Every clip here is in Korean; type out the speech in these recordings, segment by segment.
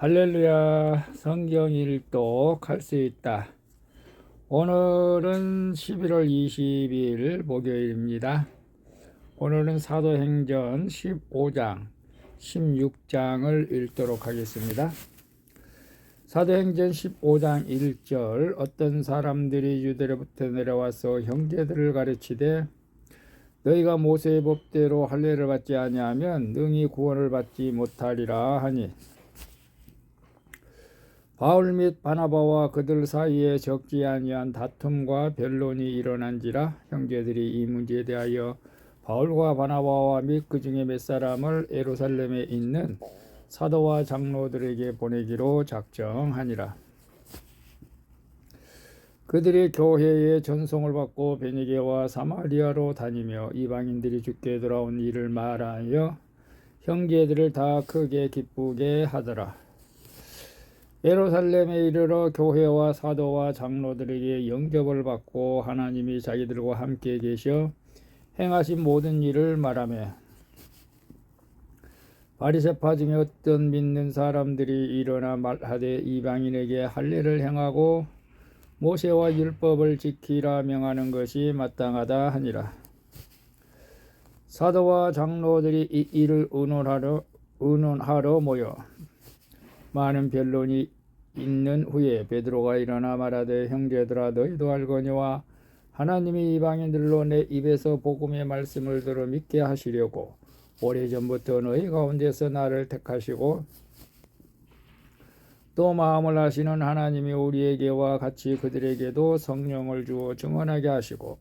할렐루야. 성경 일독 할 수 있다. 오늘은 11월 20일 목요일입니다. 오늘은 사도행전 15장, 16장을 읽도록 하겠습니다. 사도행전 15장 1절 어떤 사람들이 유대로부터 내려와서 형제들을 가르치되 너희가 모세의 법대로 할례를 받지 아니하면 능히 구원을 받지 못하리라 하니 바울 및 바나바와 그들 사이에 적지 아니한 다툼과 변론이 일어난지라 형제들이 이 문제에 대하여 바울과 바나바와 및 그 중에 몇 사람을 예루살렘에 있는 사도와 장로들에게 보내기로 작정하니라. 그들이 교회에 전송을 받고 베니게와 사마리아로 다니며 이방인들이 주께 돌아온 일을 말하여 형제들을 다 크게 기쁘게 하더라. 예루살렘에 이르러 교회와 사도와 장로들에게 영접을 받고 하나님이 자기들과 함께 계셔 행하신 모든 일을 말하며 바리새파 중에 어떤 믿는 사람들이 일어나 말하되 이방인에게 할례를 행하고 모세와 율법을 지키라 명하는 것이 마땅하다 하니라. 사도와 장로들이 이 일을 의논하러 모여 많은 변론이 있는 후에 베드로가 일어나 말하되 형제들아 너희도 알거니와 하나님이 이방인들로 내 입에서 복음의 말씀을 들어 믿게 하시려고 오래전부터 너희 가운데서 나를 택하시고 또 마음을 아시는 하나님이 우리에게와 같이 그들에게도 성령을 주어 증언하게 하시고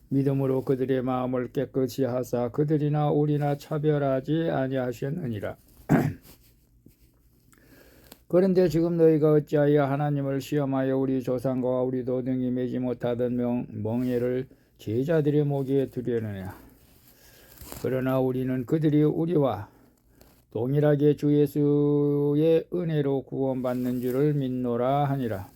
믿음으로 그들의 마음을 깨끗이 하사 그들이나 우리나 차별하지 아니하셨느니라. 그런데 지금 너희가 어찌하여 하나님을 시험하여 우리 조상과 우리도 능히 매지 못하던 멍에를 제자들의 목에 두려느냐. 그러나 우리는 그들이 우리와 동일하게 주 예수의 은혜로 구원받는 줄을 믿노라 하니라.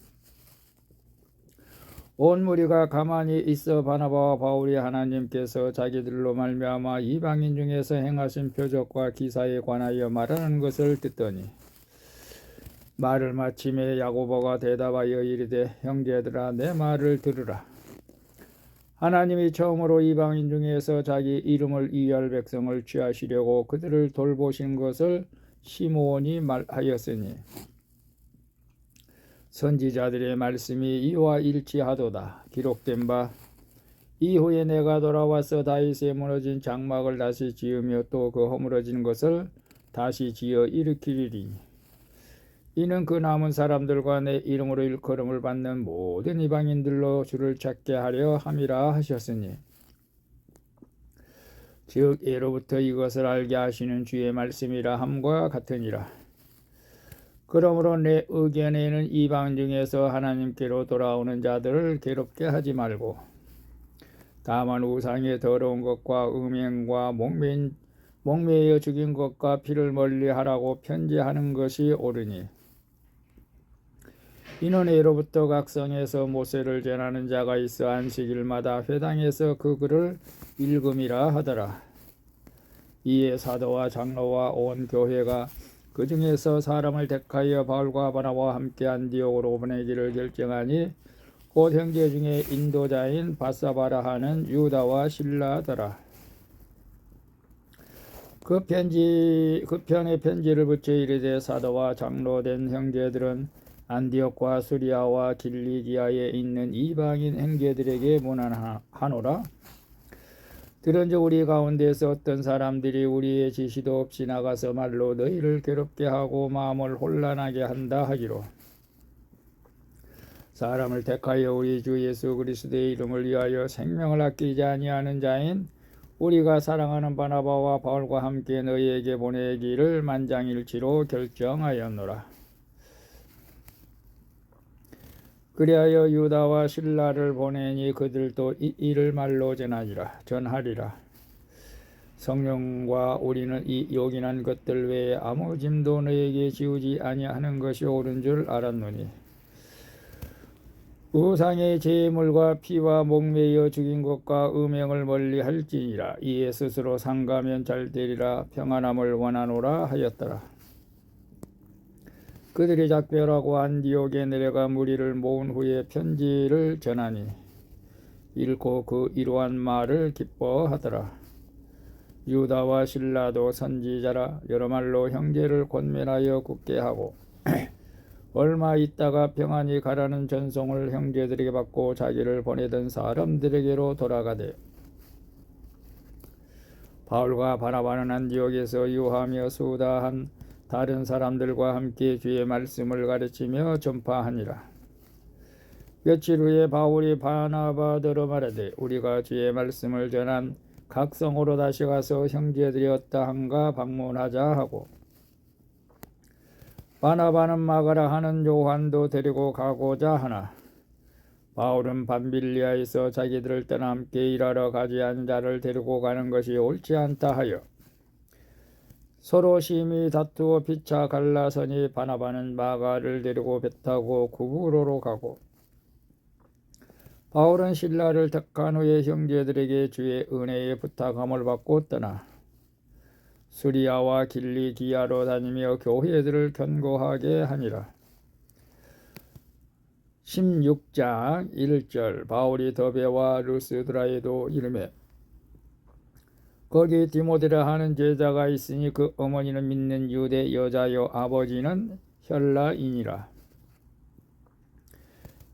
온 무리가 가만히 있어 바나바와 바울이 하나님께서 자기들로 말미암아 이방인 중에서 행하신 표적과 기사에 관하여 말하는 것을 듣더니 말을 마침에 야고보가 대답하여 이르되 형제들아 내 말을 들으라. 하나님이 처음으로 이방인 중에서 자기 이름을 위할 백성을 취하시려고 그들을 돌보신 것을 시므온이 말하였으니 선지자들의 말씀이 이와 일치하도다. 기록된 바 이후에 내가 돌아와서 다윗의 무너진 장막을 다시 지으며 또 그 허물어진 것을 다시 지어 일으키리니 이는 그 남은 사람들과 내 이름으로 일컬음을 받는 모든 이방인들로 주를 찾게 하려 함이라 하셨으니 즉 예로부터 이것을 알게 하시는 주의 말씀이라 함과 같으니라. 그러므로 내 의견에는 이방 중에서 하나님께로 돌아오는 자들을 괴롭게 하지 말고 다만 우상의 더러운 것과 음행과 목매여 죽인 것과 피를 멀리하라고 편지하는 것이 옳으니 이는 예로부터 각 성에서 모세를 전하는 자가 있어 안식일마다 회당에서 그 글을 읽음이라 하더라. 이에 사도와 장로와 온 교회가 그 중에서 사람을 택하여 바울과 바나바와 함께 안디옥으로 보내기를 결정하니 곧 형제 중에 인도자인 바사바라 하는 유다와 실라더라. 그 편에 편지를 붙여 이르되 사도와 장로 된 형제들은 안디옥과 수리아와 길리기아에 있는 이방인 형제들에게 문안하노라. 들은즉 우리 가운데서 어떤 사람들이 우리의 지시도 없이 나가서 말로 너희를 괴롭게 하고 마음을 혼란하게 한다 하기로 사람을 택하여 우리 주 예수 그리스도의 이름을 위하여 생명을 아끼지 아니하는 자인 우리가 사랑하는 바나바와 바울과 함께 너희에게 보내기를 만장일치로 결정하였노라. 그리하여 유다와 실라를 보내니 그들도 이 일을 말로 전하리라. 성령과 우리는 이 요긴한 것들 외에 아무 짐도 너에게 지우지 아니하는 것이 옳은 줄 알았노니 우상의 제물과 피와 목매여 죽인 것과 음행을 멀리 할지니라. 이에 스스로 상가면 잘 되리라 평안함을 원하노라 하였더라. 그들이 작별하고 안디옥에 내려가 무리를 모은 후에 편지를 전하니 읽고 그 이러한 말을 기뻐하더라. 유다와 실라도 선지자라 여러 말로 형제를 권면하여 굳게 하고 얼마 있다가 평안히 가라는 전송을 형제들에게 받고 자기를 보내던 사람들에게로 돌아가되 바울과 바나바는 안디옥에서 유하며 수다한 다른 사람들과 함께 주의 말씀을 가르치며 전파하니라. 며칠 후에 바울이 바나바더러 말하되 우리가 주의 말씀을 전한 각 성으로 다시 가서 형제들이 어떠한가 방문하자 하고 바나바는 마가라 하는 요한도 데리고 가고자 하나 바울은 밤빌리아에서 자기들을 떠나 함께 일하러 가지 않은 자를 데리고 가는 것이 옳지 않다 하여 서로 심히 다투어 피차 갈라서니 바나바는 마가를 데리고 배 타고 구브로로 가고 바울은 실라를 택한 후에 형제들에게 주의 은혜의 부탁함을 받고 떠나 수리아와 길리기아로 다니며 교회들을 견고하게 하니라. 16장 1절 바울이 더베와 루스드라에도 이르매 거기 디모데라 하는 제자가 있으니 그 어머니는 믿는 유대 여자요 아버지는 헬라인이라.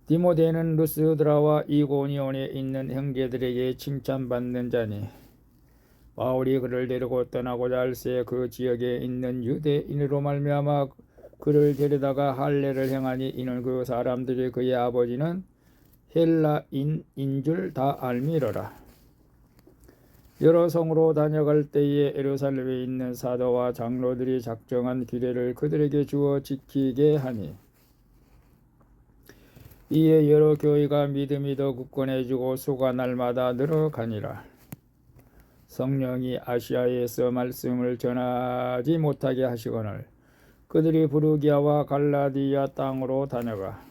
디모데는 루스드라와 이고니온에 있는 형제들에게 칭찬받는 자니 바울이 그를 데리고 떠나고자 할새 그 지역에 있는 유대인으로 말미암아 그를 데려다가 할례를 행하니 이는 그 사람들이 그의 아버지는 헬라인인 줄 다 알미러라. 여러 성으로 다녀갈 때에 예루살렘에 있는 사도와 장로들이 작정한 규례를 그들에게 주어 지키게 하니 이에 여러 교회가 믿음이 더 굳건해지고 수가 날마다 늘어가니라. 성령이 아시아에서 말씀을 전하지 못하게 하시거늘 그들이 부르기아와 갈라디아 땅으로 다녀가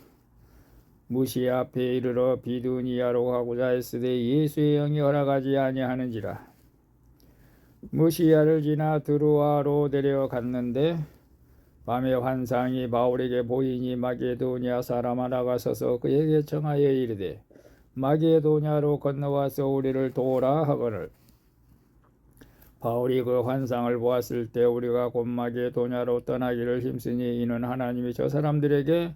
무시아 앞에 이르러 비두니아로 가고자 했으되 예수의 영이 허락하지 아니하는지라. 무시아를 지나 드루아로 내려갔는데 밤에 환상이 바울에게 보이니 마게도냐 사람 하나가 서서 그에게 청하여 이르되 마게도냐로 건너와서 우리를 도우라 하거늘 바울이 그 환상을 보았을 때 우리가 곧 마게도냐로 떠나기를 힘쓰니 이는 하나님이 저 사람들에게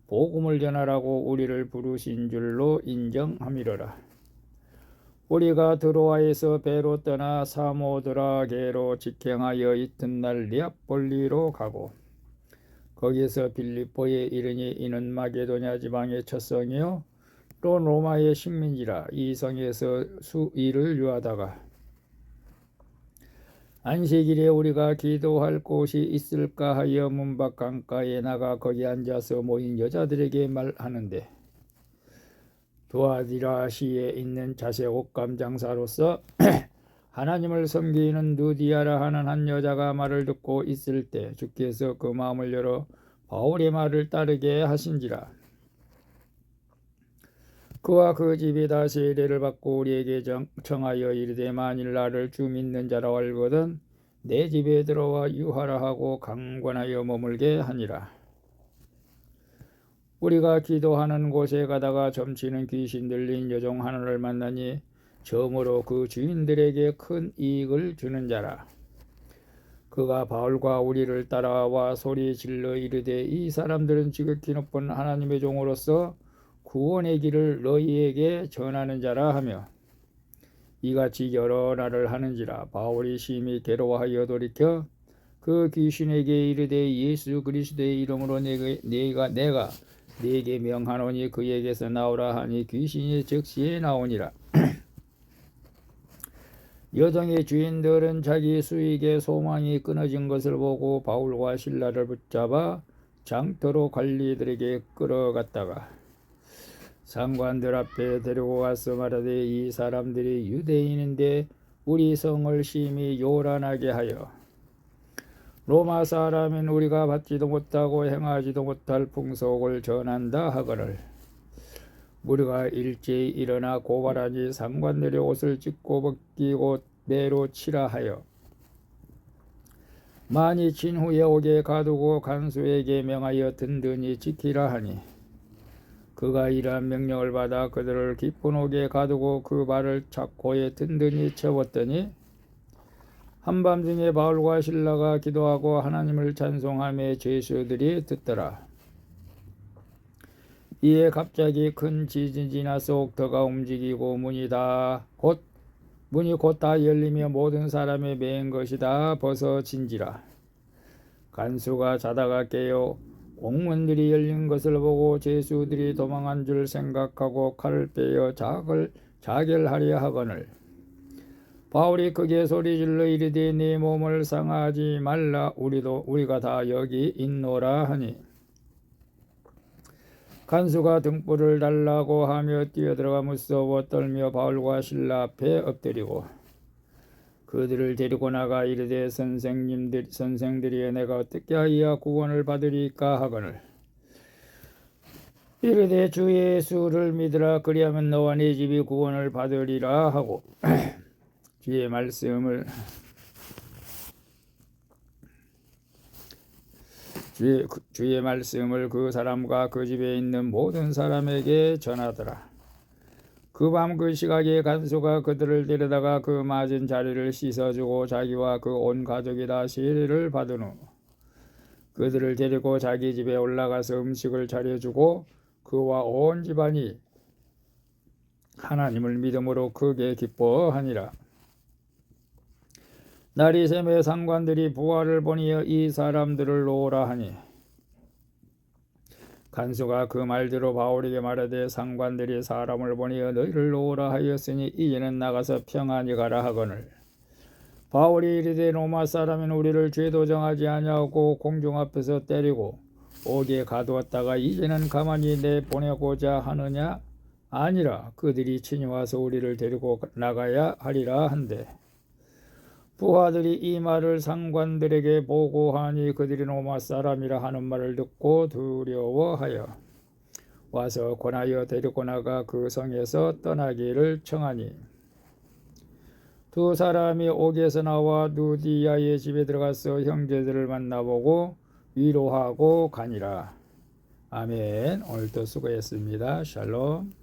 복음을 전하라고 우리를 부르신 줄로 인정함이로라. 우리가 드로아에서 배로 떠나 사모드라게로 직행하여 이튿날 니아폴리로 가고 거기서 빌립보에 이르니 이는 마게도냐 지방의 첫 성이요 또 로마의 식민지라. 이 성에서 수일을 유하다가 안식일에 우리가 기도할 곳이 있을까 하여 문밖 강가에 나가 거기 앉아서 모인 여자들에게 말하는데 두아디라시에 있는 자색옷감 장사로서 하나님을 섬기는 누디아라 하는 한 여자가 말을 듣고 있을 때 주께서 그 마음을 열어 바울의 말을 따르게 하신지라. 그와 그 집이 다 세례를 받고 우리에게 청하여 이르되 만일 나를 주 믿는 자라 알거든 내 집에 들어와 유하라 하고 강권하여 머물게 하니라. 우리가 기도하는 곳에 가다가 점치는 귀신 들린 여종 하나를 만나니 점으로 그 주인들에게 큰 이익을 주는 자라. 그가 바울과 우리를 따라와 소리 질러 이르되 이 사람들은 지극히 높은 하나님의 종으로서 구원의 길을 너희에게 전하는 자라 하며 이같이 여러 날을 하는지라. 바울이 심히 괴로워하여 돌이켜 그 귀신에게 이르되 예수 그리스도의 이름으로 내가 네게 명하노니 그에게서 나오라 하니 귀신이 즉시에 나오니라. 여정의 주인들은 자기 수익의 소망이 끊어진 것을 보고 바울과 실라를 붙잡아 장터로 관리들에게 끌어갔다가 상관들 앞에 데리고 가서 말하되 이 사람들이 유대인인데 우리 성을 심히 요란하게 하여 로마 사람인 우리가 받지도 못하고 행하지도 못할 풍속을 전한다 하거늘 우리가 일제히 일어나 고발하니 상관들의 옷을 찢고 벗기고 매로 치라 하여 많이 친 후에 옥에 가두고 간수에게 명하여 든든히 지키라 하니 그가 이러한 명령을 받아 그들을 깊은 옥에 가두고 그 발을 착고에 든든히 채웠더니 한밤중에 바울과 실라가 기도하고 하나님을 찬송하며 죄수들이 듣더라. 이에 갑자기 큰 지진이 나서 옥터가 움직이고 문이 곧 다 열리며 모든 사람의 매인 것이 다 벗어진지라. 간수가 자다가 깨어 옥문들이 열린 것을 보고 죄수들이 도망한 줄 생각하고 칼을 빼어 자결하려 하거늘 바울이 크게 소리질러 이르되 네 몸을 상하지 말라 우리가 다 여기 있노라 하니 간수가 등불을 달라고 하며 뛰어들어가 무서워 떨며 바울과 실라 앞에 엎드리고 그들을 데리고 나가 이르되 선생들이 내가 어떻게 하여 구원을 받으리까 하거늘 이르되 주 예수를 믿으라 그리하면 너와 네 집이 구원을 받으리라 하고 주의 말씀을 그 사람과 그 집에 있는 모든 사람에게 전하더라. 그 밤 그 시각에 간수가 그들을 데려다가 그 맞은 자리를 씻어주고 자기와 그 온 가족이 다 세례를 받은 후 그들을 데리고 자기 집에 올라가서 음식을 차려주고 그와 온 집안이 하나님을 믿음으로 크게 기뻐하니라. 날이 새매 상관들이 부하를 보내어 이 사람들을 놓으라 하니 간수가 그 말대로 바울에게 말하되 상관들이 사람을 보내어 너희를 놓으라 하였으니 이제는 나가서 평안히 가라 하거늘 바울이 이르되 로마 사람은 우리를 죄도 정하지 아니하고 공중 앞에서 때리고 옥에 가두었다가 이제는 가만히 내보내고자 하느냐 아니라 그들이 친히 와서 우리를 데리고 나가야 하리라 한대 부하들이 이 말을 상관들에게 보고하니 그들이 로마 사람이라 하는 말을 듣고 두려워하여 와서 권하여 데리고 나가 그 성에서 떠나기를 청하니 두 사람이 옥에서 나와 누디아의 집에 들어가서 형제들을 만나보고 위로하고 가니라. 아멘. 오늘도 수고했습니다. 샬롬.